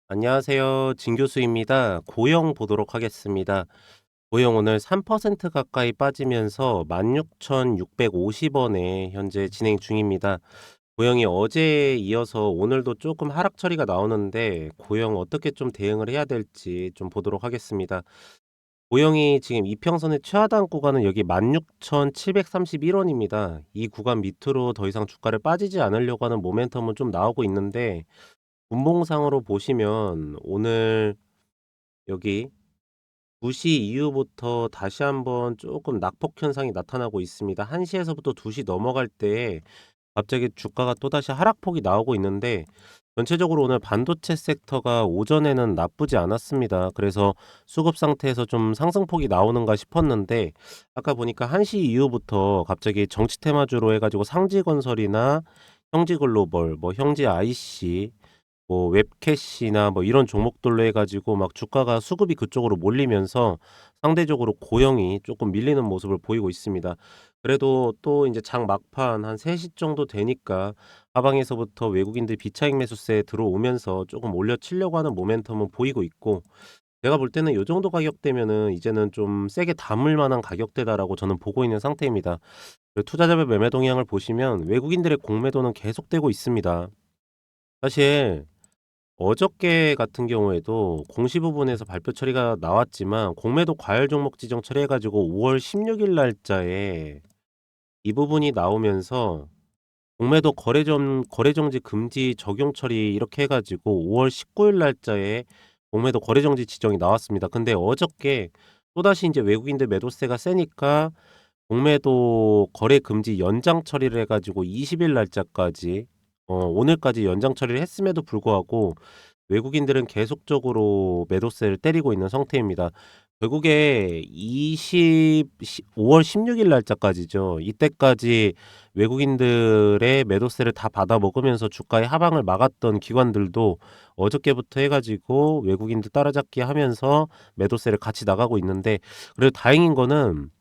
안녕하세요. 진 교수입니다. 고용 보도록 하겠습니다. 고용 오늘 3% 가까이 빠지면서 16,650원에 현재 진행 중입니다. 고용이 어제에 이어서 오늘도 조금 하락 처리가 나오는데 고용 어떻게 좀 대응을 해야 될지 좀 보도록 하겠습니다. 고용이 지금 이평선의 최하단 구간은 여기 16,731원입니다. 이 구간 밑으로 더 이상 주가를 빠지지 않으려고 하는 모멘텀은 좀 나오고 있는데 분봉상으로 보시면 오늘 여기 2시 이후부터 다시 한번 조금 낙폭 현상이 나타나고 있습니다. 1 시에서부터 2시 넘어갈 때 갑자기 주가가 또다시 하락폭이 나오고 있는데 전체적으로 오늘 반도체 섹터가 오전에는 나쁘지 않았습니다. 그래서 수급 상태에서 좀 상승폭이 나오는가 싶었는데 아까 보니까 1시 이후부터 갑자기 정치 테마주로 해 가지고 상지건설이나 형지글로벌, 뭐 형지 IC, 뭐 웹캐시나 뭐 이런 종목들로 해 가지고 막 주가가 수급이 그쪽으로 몰리면서 상대적으로 고영이 조금 밀리는 모습을 보이고 있습니다. 그래도 또 인제 장 막판 한 3시 정도 되니까 하방에서부터 외국인들 비차익 매수세에 들어오면서 쪼금 올려치려고 하는 모멘텀은 보이고 있고 제가 볼 때는 요 정도 가격대면은 이제는 좀 세게 담을 만한 가격대다라고 저는 보고 있는 상태입니다. 그 투자자별 매매 동향을 보시면 외국인들의 공매도는 계속되고 있습니다. 사실 어저께 같은 경우에도 공시 부분에서 발표 처리가 나왔지만 공매도 과열 종목 지정 처리해 가지고 5월 16일 날짜에 이 부분이 나오면서 공매도 거래 정지 금지 적용 처리 이렇게 해 가지고 5월 19일 날짜에 공매도 거래 정지 지정이 나왔습니다. 근데 어저께 또다시 인제 외국인들 매도세가 세니까 공매도 거래 금지 연장 처리를 해 가지고 20일 날짜까지 오늘까지 연장 처리를 했음에도 불구하고 외국인들은 계속적으로 매도세를 때리고 있는 상태입니다. 결국에 5월 16일 날짜까지죠. 이때까지 외국인들의 매도세를 다 받아먹으면서 주가의 하방을 막았던 기관들도 어저께부터 해 가지고 외국인들 따라잡기 하면서 매도세를 같이 나가고 있는데 그래도 다행인 거는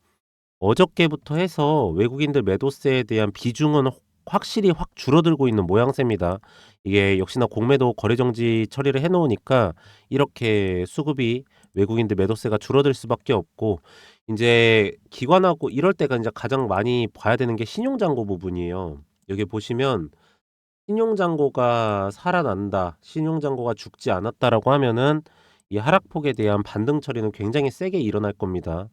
어저께부터 해서 외국인들 매도세에 대한 비중은 확실히 확 줄어들고 있는 모양새입니다. 이게 역시나 공매도 거래 정지 처리를 해 놓으니까 이렇게 수급이 외국인들 매도세가 줄어들 수밖에 없고 인제 기관하고 이럴 때가 인제 가장 많이 봐야 되는 게 신용잔고 부분이에요. 여기 보시면 "신용잔고가 살아난다. 신용잔고가 죽지 않았다."라고 하면은 이 하락폭에 대한 반등 처리는 굉장히 세게 일어날 겁니다.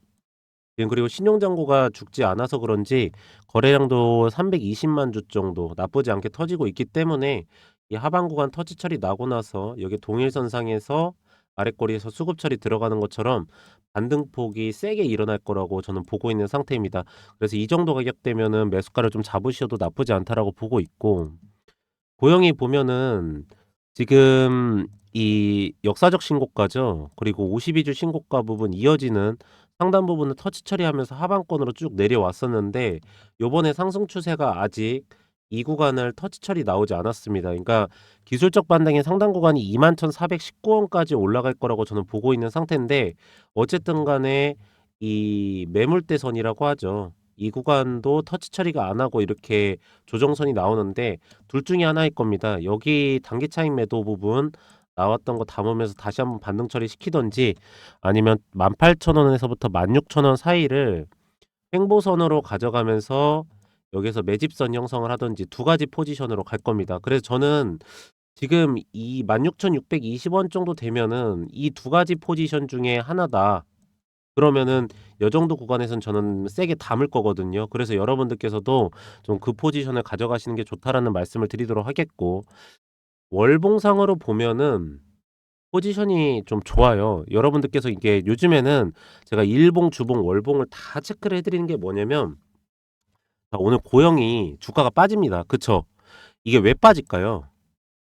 그리고 신용잔고가 죽지 않아서 그런지 거래량도 320만 주 정도 나쁘지 않게 터지고 있기 때문에 이 하방 구간 터치 처리 나고 나서 여기 동일선상에서 아랫꼬리에서 수급 처리 들어가는 것처럼 반등폭이 세게 일어날 거라고 저는 보고 있는 상태입니다. 그래서 이 정도 가격대면은 매수가를 좀 잡으셔도 나쁘지 않다라고 보고 있고 고영이 보면은 지금 이 역사적 신고가죠. 그리고 52주 신고가 부분 이어지는 상단 부분을 터치 처리하면서 하방권으로 쭉 내려왔었는데 요번에 상승 추세가 아직 이 구간을 터치 처리 나오지 않았습니다. 그러니까 기술적 반등의 상단 구간이 21,419 원까지 올라갈 거라고 저는 보고 있는 상태인데 어쨌든 간에 이 매물대선이라고 하죠. 이 구간도 터치 처리가 안 하고 이렇게 조정선이 나오는데 둘 중에 하나일 겁니다. 여기 단기 차익 매도 부분 나왔던 거 담으면서 다시 한번 반등 처리시키든지 아니면 18,000 원에서부터 16,000원 사이를 횡보선으로 가져가면서 여기서 매집선 형성을 하든지 두 가지 포지션으로 갈 겁니다. 그래서 저는 지금 이 16,620원 정도 되면은 이 두 가지 포지션 중에 하나다. 그러면은 요 정도 구간에선 저는 세게 담을 거거든요. 그래서 여러분들께서도 좀 그 포지션을 가져가시는 게 좋다라는 말씀을 드리도록 하겠고 월봉상으로 보면은 포지션이 좀 좋아요. 여러분들께서 이게 요즘에는 제가 일봉, 주봉, 월봉을 다 체크를 해 드리는 게 뭐냐면 오늘 고영이 주가가 빠집니다. 그쵸? 이게 왜 빠질까요?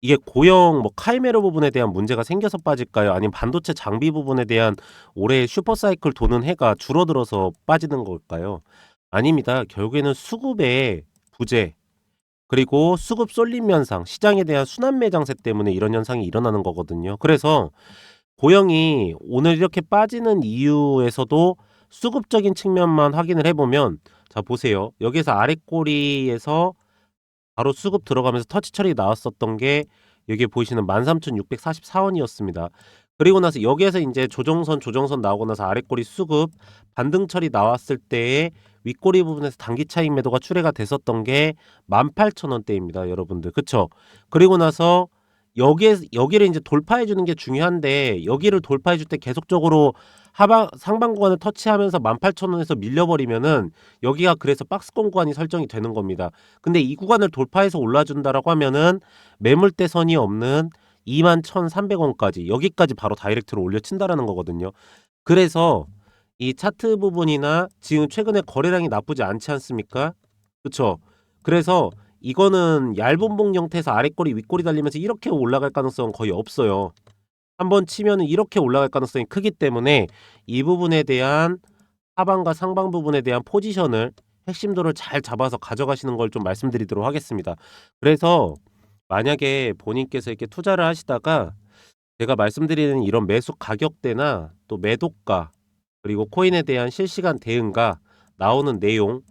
이게 고영 뭐 카이메라 부분에 대한 문제가 생겨서 빠질까요? 아니면 반도체 장비 부분에 대한 올해 슈퍼 사이클 도는 해가 줄어들어서 빠지는 걸까요? 아닙니다. 결국에는 수급의 부재 그리고 수급 쏠림 현상, 시장에 대한 순환 매장세 때문에 이런 현상이 일어나는 거거든요. 그래서 고영이 오늘 이렇게 빠지는 이유에서도 수급적인 측면만 확인을 해 보면 자 보세요. 여기서 아랫꼬리에서 바로 수급 들어가면서 터치 처리 나왔었던 게 여기 보이시는 13,644원이었습니다. 그리고 나서 여기에서 이제 조정선 나오고 나서 아랫꼬리 수급 반등 처리 나왔을 때에 윗꼬리 부분에서 단기 차익 매도가 출회가 됐었던 게 18,000원대입니다. 여러분들. 그쵸? 그리고 나서 여기를 이제 돌파해 주는 게 중요한데 여기를 돌파해 줄 때 계속적으로 상방 구간을 터치하면서 18,000원에서 밀려버리면은 여기가 그래서 박스권 구간이 설정이 되는 겁니다. 근데 이 구간을 돌파해서 올라준다라고 하면은 매물대 선이 없는 21,300원까지 여기까지 바로 다이렉트로 올려친다라는 거거든요. 그래서 이 차트 부분이나 지금 최근에 거래량이 나쁘지 않지 않습니까? 그쵸? 그래서 이거는 얇은 봉 형태에서 아랫꼬리 윗꼬리 달리면서 이렇게 올라갈 가능성은 거의 없어요. 한번 치면은 이렇게 올라갈 가능성이 크기 때문에 이 부분에 대한 하방과 상방 부분에 대한 포지션을 핵심도를 잘 잡아서 가져가시는 걸 좀 말씀드리도록 하겠습니다. 그래서 만약에 본인께서 이렇게 투자를 하시다가 제가 말씀드리는 이런 매수 가격대나 또 매도가 그리고 코인에 대한 실시간 대응과 나오는 내용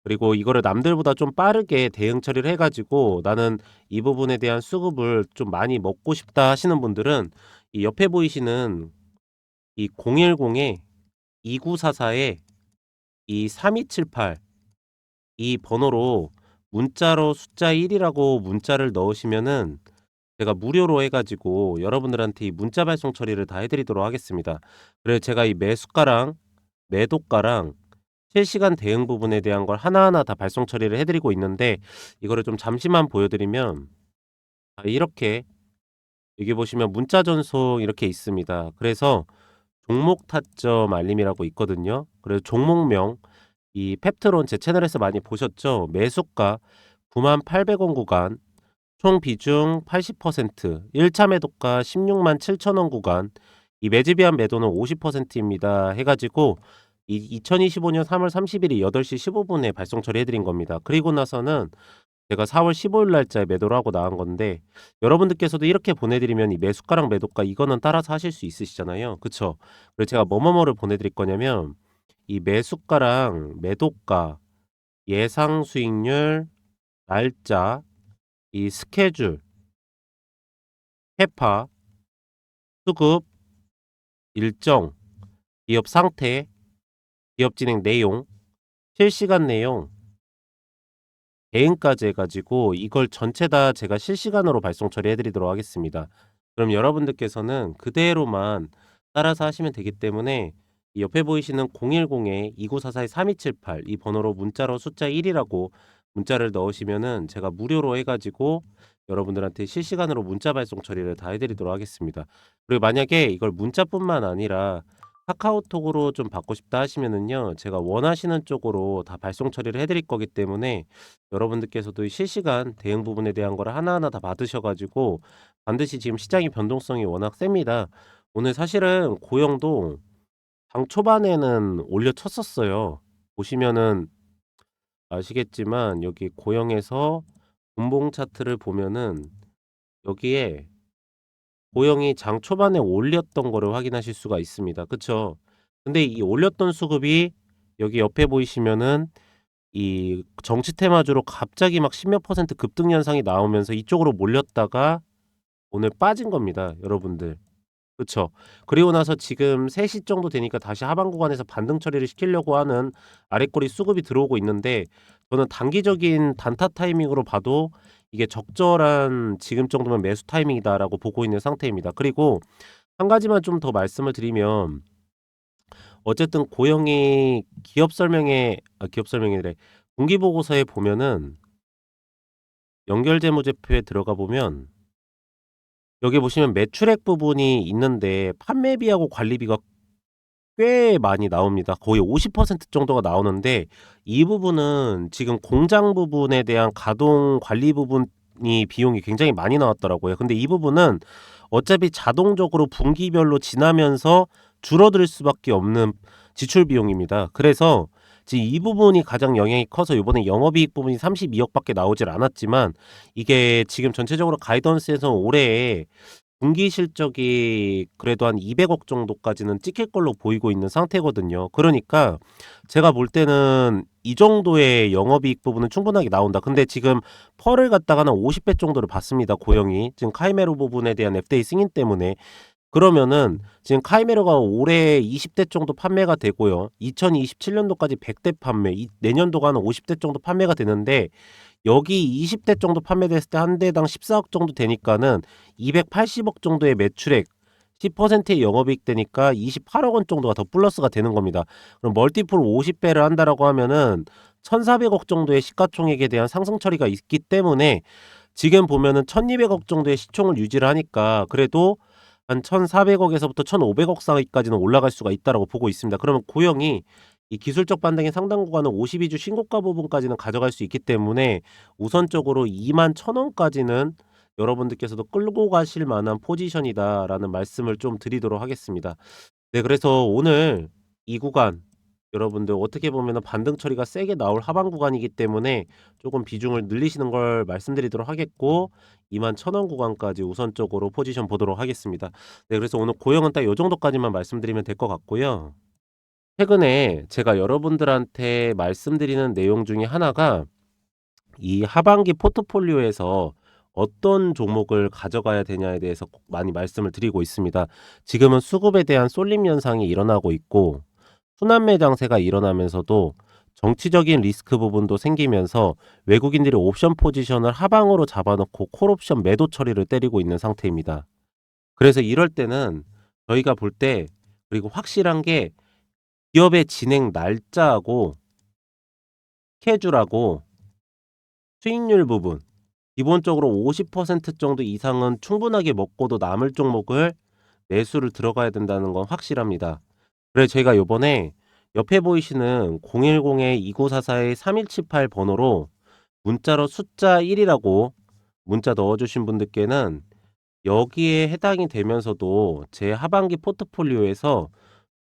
그리고 이거를 남들보다 좀 빠르게 대응 처리를 해가지고 나는 이 부분에 대한 수급을 좀 많이 먹고 싶다 하시는 분들은 이 옆에 보이시는 이 010에 2944에 이 3278 이 번호로 문자로 숫자 1이라고 문자를 넣으시면은 제가 무료로 해가지고 여러분들한테 이 문자 발송 처리를 다 해드리도록 하겠습니다. 그래서 제가 이 매수가랑 매도가랑 실시간 대응 부분에 대한 걸 하나하나 다 발송 처리를 해드리고 있는데 이거를 좀 잠시만 보여드리면 이렇게 여기 보시면 문자 전송 이렇게 있습니다. 그래서 종목 타점 알림이라고 있거든요. 그래서 종목명 이 펩트론 제 채널에서 많이 보셨죠? 매수가 98,000원 구간 총 비중 80% 1차 매도가 16만 7천원 구간 이 매집이한 매도는 50%입니다. 해가지고 2025년 3월 30일이 8시 15분에 발송 처리해드린 겁니다. 그리고 나서는 제가 4월 15일 날짜에 매도를 하고 나간 건데 여러분들께서도 이렇게 보내드리면 이 매수가랑 매도가 이거는 따라서 하실 수 있으시잖아요. 그쵸? 그래서 제가 뭐뭐뭐를 보내드릴 거냐면 이 매수가랑 매도가 예상 수익률 날짜 이 스케줄 캐파 수급 일정 기업 상태 기업 진행 내용 실시간 내용 대응까지 해가지고 이걸 전체 다 제가 실시간으로 발송 처리해 드리도록 하겠습니다. 그럼 여러분들께서는 그대로만 따라서 하시면 되기 때문에 이 옆에 보이시는 010-2944-3278 이 번호로 문자로 숫자 1이라고 문자를 넣으시면은 제가 무료로 해가지고 여러분들한테 실시간으로 문자 발송 처리를 다 해드리도록 하겠습니다. 그리고 만약에 이걸 문자뿐만 아니라 카카오톡으로 좀 받고 싶다 하시면은요 제가 원하시는 쪽으로 다 발송 처리를 해드릴 거기 때문에 여러분들께서도 실시간 대응 부분에 대한 걸 하나하나 다 받으셔가지고 반드시 지금 시장의 변동성이 워낙 셉니다. 오늘 사실은 고영도 장 초반에는 올려쳤었어요. 보시면은 아시겠지만 여기 고영에서 분봉 차트를 보면은 여기에 고영이 장 초반에 올렸던 거를 확인하실 수가 있습니다. 그쵸? 근데 이 올렸던 수급이 여기 옆에 보이시면은 이 정치 테마주로 갑자기 막 10몇 퍼센트 급등 현상이 나오면서 이쪽으로 몰렸다가 오늘 빠진 겁니다. 여러분들. 그쵸? 그리고 나서 지금 3시 정도 되니까 다시 하방 구간에서 반등 처리를 시키려고 하는 아랫꼬리 수급이 들어오고 있는데 저는 단기적인 단타 타이밍으로 봐도 이게 적절한 지금 정도면 매수 타이밍이다라고 보고 있는 상태입니다. 그리고 한 가지만 좀 더 말씀을 드리면 어쨌든 고영이 기업 설명회래 분기보고서에 보면은 연결재무제표에 들어가 보면 여기 보시면 매출액 부분이 있는데 판매비하고 관리비가 꽤 많이 나옵니다. 거의 50% 정도가 나오는데 이 부분은 지금 공장 부분에 대한 가동 관리 부분이 비용이 굉장히 많이 나왔더라고요. 근데 이 부분은 어차피 자동적으로 분기별로 지나면서 줄어들 수밖에 없는 지출 비용입니다. 그래서 지금 이 부분이 가장 영향이 커서 이번에 영업이익 부분이 32억밖에 나오질 않았지만 이게 지금 전체적으로 가이던스에서 올해 분기 실적이 그래도 한 200억 정도까지는 찍힐 걸로 보이고 있는 상태거든요. 그러니까 제가 볼 때는 이 정도의 영업이익 부분은 충분하게 나온다. 근데 지금 펄을 갖다가는 50배 정도를 받습니다, 고영이. 지금 카이메로 부분에 대한 FDA 승인 때문에. 그러면은 지금 카이메로가 올해 20대 정도 판매가 되고요. 2027년도까지 100대 판매, 내년도가는 50대 정도 판매가 되는데, 여기 20대 정도 판매됐을 때 한 대당 14억 정도 되니까는 280억 정도의 매출액, 10%의 영업이익 되니까 28억 원 정도가 더 플러스가 되는 겁니다. 그럼 멀티플 50배를 한다라고 하면은 1,400억 정도의 시가총액에 대한 상승 처리가 있기 때문에 지금 보면은 1,200억 정도의 시총을 유지를 하니까 그래도 한 1,400억에서부터 1,500억 사이까지는 올라갈 수가 있다라고 보고 있습니다. 그러면 고영이 이 기술적 반등의 상당 구간은 52주 신고가 부분까지는 가져갈 수 있기 때문에 우선적으로 21,000원까지는 여러분들께서도 끌고 가실 만한 포지션이다라는 말씀을 좀 드리도록 하겠습니다. 네, 그래서 오늘 이 구간 여러분들 어떻게 보면은 반등 처리가 세게 나올 하방 구간이기 때문에 조금 비중을 늘리시는 걸 말씀드리도록 하겠고, 21,000원 구간까지 우선적으로 포지션 보도록 하겠습니다. 네, 그래서 오늘 고영은 딱 요 정도까지만 말씀드리면 될 것 같고요. 최근에 제가 여러분들한테 말씀드리는 내용 중에 하나가 이 하반기 포트폴리오에서 어떤 종목을 가져가야 되냐에 대해서 꼭 많이 말씀을 드리고 있습니다. 지금은 수급에 대한 쏠림 현상이 일어나고 있고 순환매 장세가 일어나면서도 정치적인 리스크 부분도 생기면서 외국인들이 옵션 포지션을 하방으로 잡아놓고 콜옵션 매도 처리를 때리고 있는 상태입니다. 그래서 이럴 때는 저희가 볼 때, 그리고 확실한 게 기업의 진행 날짜하고 스케줄하고 수익률 부분, 기본적으로 50% 정도 이상은 충분하게 먹고도 남을 종목을 매수를 들어가야 된다는 건 확실합니다. 그래서 저희가 요번에 옆에 보이시는 010-2944-3178 번호로 문자로 숫자 1이라고 문자 넣어주신 분들께는 여기에 해당이 되면서도 제 하반기 포트폴리오에서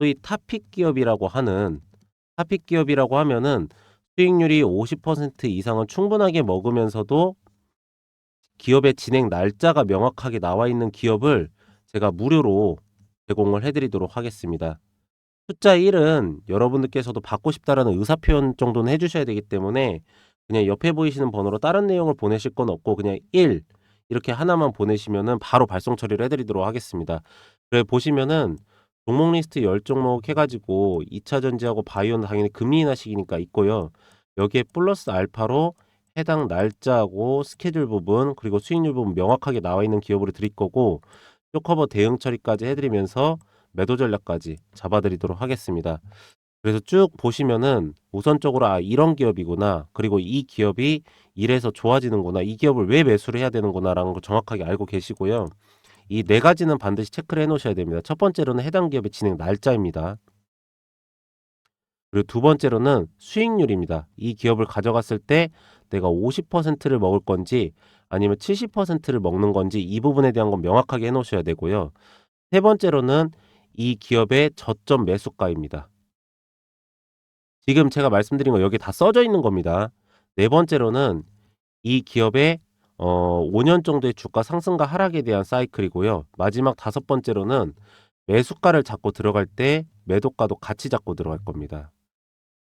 소위 타픽 기업이라고 하면은 수익률이 50% 이상은 충분하게 먹으면서도 기업의 진행 날짜가 명확하게 나와 있는 기업을 제가 무료로 제공을 해드리도록 하겠습니다. 숫자 1은 여러분들께서도 받고 싶다라는 의사표현 정도는 해주셔야 되기 때문에 그냥 옆에 보이시는 번호로 다른 내용을 보내실 건 없고 그냥 1 이렇게 하나만 보내시면은 바로 발송 처리를 해드리도록 하겠습니다. 그래 보시면은 종목 리스트 10종목 해가지고 2차전지하고 바이오는 당연히 금리 인하 시기니까 있고요. 여기에 플러스 알파로 해당 날짜하고 스케줄 부분 그리고 수익률 부분 명확하게 나와 있는 기업으로 드릴 거고, 쇼커버 대응 처리까지 해드리면서 매도 전략까지 잡아드리도록 하겠습니다. 그래서 쭉 보시면은 우선적으로 이런 기업이구나, 그리고 이 기업이 이래서 좋아지는구나, 이 기업을 왜 매수를 해야 되는구나라는 걸 정확하게 알고 계시고요. 이 네 가지는 반드시 체크를 해 놓으셔야 됩니다. 첫 번째로는 해당 기업의 진행 날짜입니다. 그리고 두 번째로는 수익률입니다. 이 기업을 가져갔을 때 내가 50%를 먹을 건지 아니면 70%를 먹는 건지 이 부분에 대한 건 명확하게 해 놓으셔야 되고요. 세 번째로는 이 기업의 저점 매수가입니다. 지금 제가 말씀드린 거 여기 다 써져 있는 겁니다. 네 번째로는 이 기업의 5년 정도의 주가 상승과 하락에 대한 사이클이고요. 마지막 다섯 번째로는 매수가를 잡고 들어갈 때 매도가도 같이 잡고 들어갈 겁니다.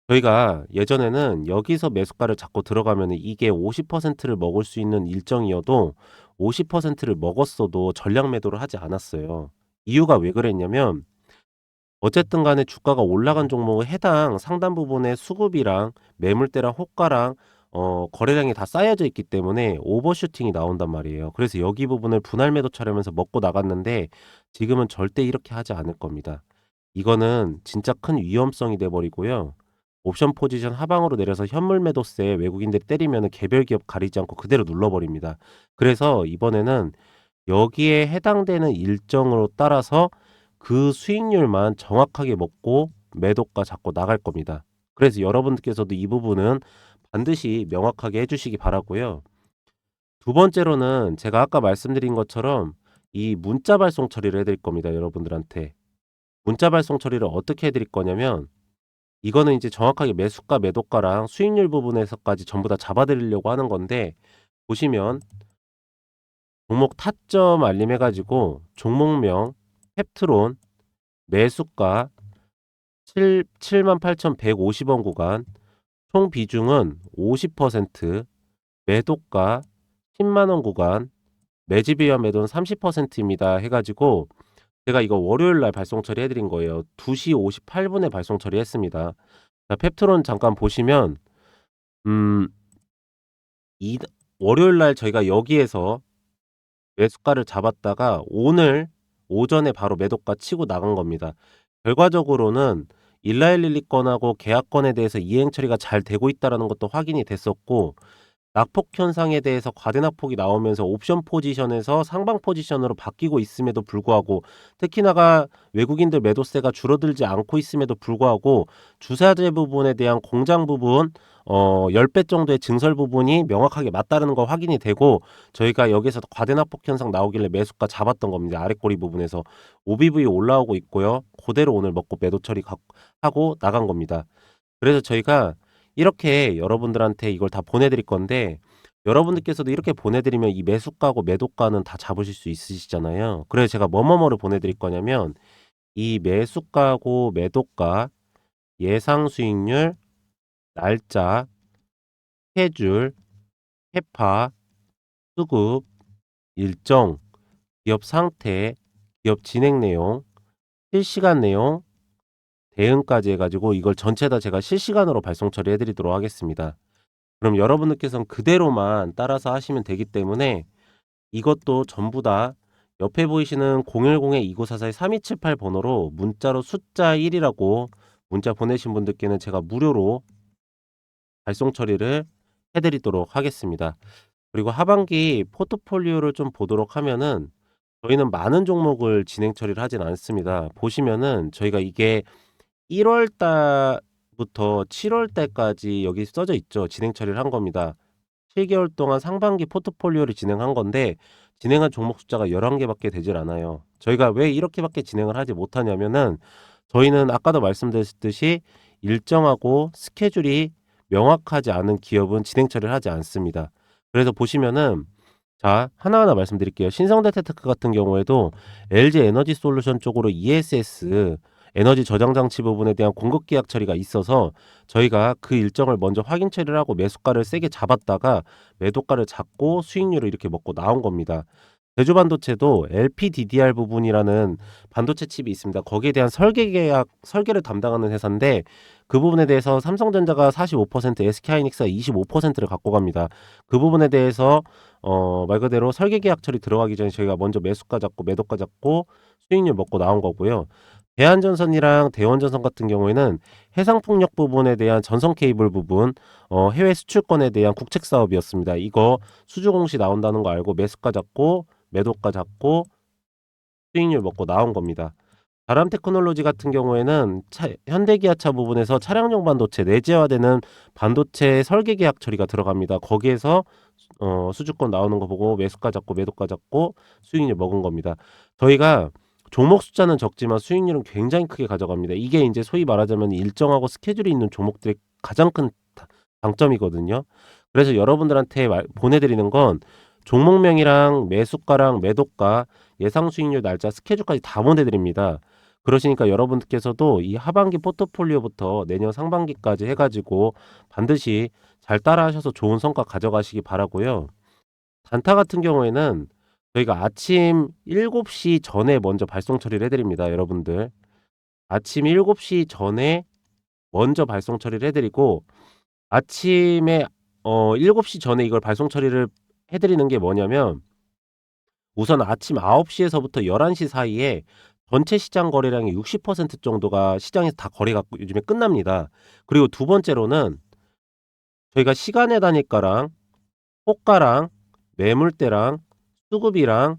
저희가 예전에는 여기서 매수가를 잡고 들어가면 이게 50%를 먹을 수 있는 일정이어도 50%를 먹었어도 전량 매도를 하지 않았어요. 이유가 왜 그랬냐면 어쨌든 간에 주가가 올라간 종목은 해당 상단 부분의 수급이랑 매물대랑 호가랑 거래량이 다 쌓여져 있기 때문에 오버슈팅이 나온단 말이에요. 그래서 여기 부분을 분할 매도 차려면서 먹고 나갔는데 지금은 절대 이렇게 하지 않을 겁니다. 이거는 진짜 큰 위험성이 돼 버리고요. 옵션 포지션 하방으로 내려서 현물 매도세 외국인들이 때리면 개별 기업 가리지 않고 그대로 눌러버립니다. 그래서 이번에는 여기에 해당되는 일정으로 따라서 그 수익률만 정확하게 먹고 매도가 잡고 나갈 겁니다. 그래서 여러분들께서도 이 부분은 반드시 명확하게 해주시기 바라고요. 두 번째로는 제가 아까 말씀드린 것처럼 이 문자 발송 처리를 해드릴 겁니다. 여러분들한테. 문자 발송 처리를 어떻게 해드릴 거냐면 이거는 이제 정확하게 매수가, 매도가랑 수익률 부분에서까지 전부 다 잡아드리려고 하는 건데, 보시면 종목 타점 알림해 가지고 종목명 펩트론 매수가 78,150원 구간, 총 비중은 50%, 매도가 10만 원 구간, 매집이와 매도는 30%입니다. 해 가지고 제가 이거 월요일 날 발송 처리해 드린 거예요. 2시 58분에 발송 처리했습니다. 자, 펩트론 잠깐 보시면 음 이 월요일 날 저희가 여기에서 매수가를 잡았다가 오늘 오전에 바로 매도가 치고 나간 겁니다. 결과적으로는 일라일릴리 건하고 계약건에 대해서 이행 처리가 잘 되고 있다라는 것도 확인이 됐었고, 낙폭 현상에 대해서 과대낙폭이 나오면서 옵션 포지션에서 상방 포지션으로 바뀌고 있음에도 불구하고, 특히나가 외국인들 매도세가 줄어들지 않고 있음에도 불구하고 주사제 부분에 대한 공장 부분 10배 정도의 증설 부분이 명확하게 맞다는 거 확인이 되고, 저희가 여기서 과대낙폭 현상 나오길래 매수가 잡았던 겁니다. 아랫꼬리 부분에서 OBV 올라오고 있고요. 그대로 오늘 먹고 매도 처리 하고 나간 겁니다. 그래서 저희가 이렇게 여러분들한테 이걸 다 보내드릴 건데, 여러분들께서도 이렇게 보내드리면 이 매수가고 매도가는 다 잡으실 수 있으시잖아요. 그래서 제가 뭐뭐뭐를 보내드릴 거냐면, 이 매수가고 매도가, 예상 수익률, 날짜, 스케줄, 캐파, 수급, 일정, 기업 상태, 기업 진행 내용, 실시간 내용, 대응까지 해가지고 이걸 전체 다 제가 실시간으로 발송 처리해 드리도록 하겠습니다. 그럼 여러분들께서는 그대로만 따라서 하시면 되기 때문에, 이것도 전부 다 옆에 보이시는 010-2944-3278 번호로 문자로 숫자 1이라고 문자 보내신 분들께는 제가 무료로 발송 처리를 해드리도록 하겠습니다. 그리고 하반기 포트폴리오를 좀 보도록 하면은, 저희는 많은 종목을 진행 처리를 하진 않습니다. 보시면은 저희가 이게 1월 달부터 7월 달까지 여기 써져 있죠. 진행 처리를 한 겁니다. 7개월 동안 상반기 포트폴리오를 진행한 건데, 진행한 종목 숫자가 11개밖에 되질 않아요. 저희가 왜 이렇게밖에 진행을 하지 못하냐면은, 저희는 아까도 말씀드렸듯이 일정하고 스케줄이 명확하지 않은 기업은 진행 처리를 하지 않습니다. 그래서 보시면은, 자, 하나하나 말씀드릴게요. 신성대테크 같은 경우에도 LG 에너지 솔루션 쪽으로 ESS 에너지 저장 장치 부분에 대한 공급 계약 처리가 있어서 저희가 그 일정을 먼저 확인 처리를 하고 매수가를 세게 잡았다가 매도가를 잡고 수익률을 이렇게 먹고 나온 겁니다. 제주반도체도 LPDDR 부분이라는 반도체 칩이 있습니다. 거기에 대한 설계를 담당하는 회사인데, 그 부분에 대해서 삼성전자가 45%, SK하이닉스가 25%를 갖고 갑니다. 그 부분에 대해서 말 그대로 설계 계약 처리 들어가기 전에 저희가 먼저 매수가 잡고 매도가 잡고 수익률 먹고 나온 거고요. 대한전선이랑 대원전선 같은 경우에는 해상풍력 부분에 대한 전선 케이블 부분, 해외 수출권에 대한 국책 사업이었습니다. 이거 수주 공시 나온다는 거 알고 매수가 잡고 매도가 잡고 수익률 먹고 나온 겁니다. 다람테크놀로지 같은 경우에는 현대기아차 부분에서 차량용 반도체 내재화되는 반도체 설계 계약 처리가 들어갑니다. 거기에서 수주권 나오는 거 보고 매수가 잡고 매도가 잡고 수익률 먹은 겁니다. 저희가 종목 숫자는 적지만 수익률은 굉장히 크게 가져갑니다. 이게 이제 소위 말하자면 일정하고 스케줄이 있는 종목들의 가장 큰 장점이거든요. 그래서 여러분들한테 보내드리는 건 종목명이랑 매수가랑 매도가, 예상 수익률 날짜, 스케줄까지 다 보내드립니다. 그러시니까 여러분들께서도 이 하반기 포트폴리오부터 내년 상반기까지 해가지고 반드시 잘 따라하셔서 좋은 성과 가져가시기 바라고요. 단타 같은 경우에는 저희가 아침 7시 전에 먼저 발송 처리를 해드립니다. 여러분들 아침 7시 전에 먼저 발송 처리를 해드리고, 아침에 7시 전에 이걸 발송 처리를 해드리는 게 뭐냐면, 우선 아침 9시에서부터 11시 사이에 전체 시장 거래량의 60% 정도가 시장에서 다 거래가 요즘에 끝납니다. 그리고 두 번째로는 저희가 시간의 단위가랑 호가랑 매물대랑 수급이랑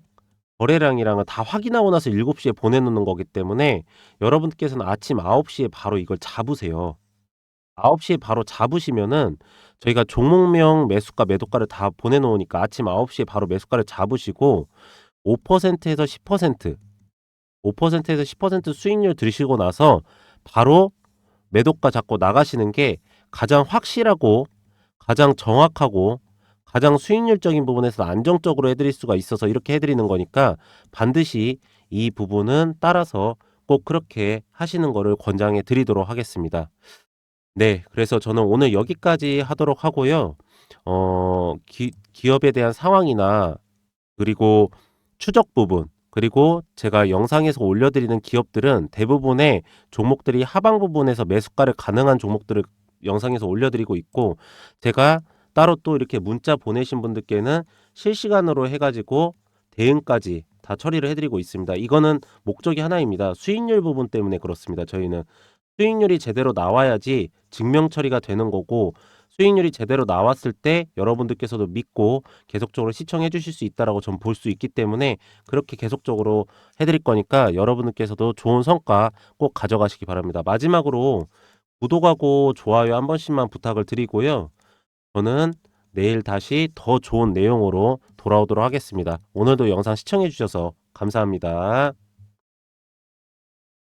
거래량이랑은 다 확인하고 나서 7시에 보내놓는 거기 때문에, 여러분께서는 아침 9시에 바로 이걸 잡으세요. 9시에 바로 잡으시면은 저희가 종목명 매수가 매도가를 다 보내놓으니까 아침 9시에 바로 매수가를 잡으시고 5%에서 10% 5%에서 10% 수익률 들으시고 나서 바로 매도가 잡고 나가시는 게 가장 확실하고 가장 정확하고 가장 수익률적인 부분에서 안정적으로 해드릴 수가 있어서 이렇게 해드리는 거니까 반드시 이 부분은 따라서 꼭 그렇게 하시는 거를 권장해 드리도록 하겠습니다. 네. 그래서 저는 오늘 여기까지 하도록 하고요. 기업에 대한 상황이나 그리고 추적 부분, 그리고 제가 영상에서 올려드리는 기업들은 대부분의 종목들이 하방 부분에서 매수가를 가능한 종목들을 영상에서 올려드리고 있고, 제가 따로 또 이렇게 문자 보내신 분들께는 실시간으로 해가지고 대응까지 다 처리를 해드리고 있습니다. 이거는 목적이 하나입니다. 수익률 부분 때문에 그렇습니다. 저희는 수익률이 제대로 나와야지 증명 처리가 되는 거고, 수익률이 제대로 나왔을 때 여러분들께서도 믿고 계속적으로 시청해 주실 수 있다라고 전 볼 수 있기 때문에 그렇게 계속적으로 해드릴 거니까 여러분들께서도 좋은 성과 꼭 가져가시기 바랍니다. 마지막으로 구독하고 좋아요 한 번씩만 부탁을 드리고요. 저는 내일 다시 더 좋은 내용으로 돌아오도록 하겠습니다. 오늘도 영상 시청해 주셔서 감사합니다.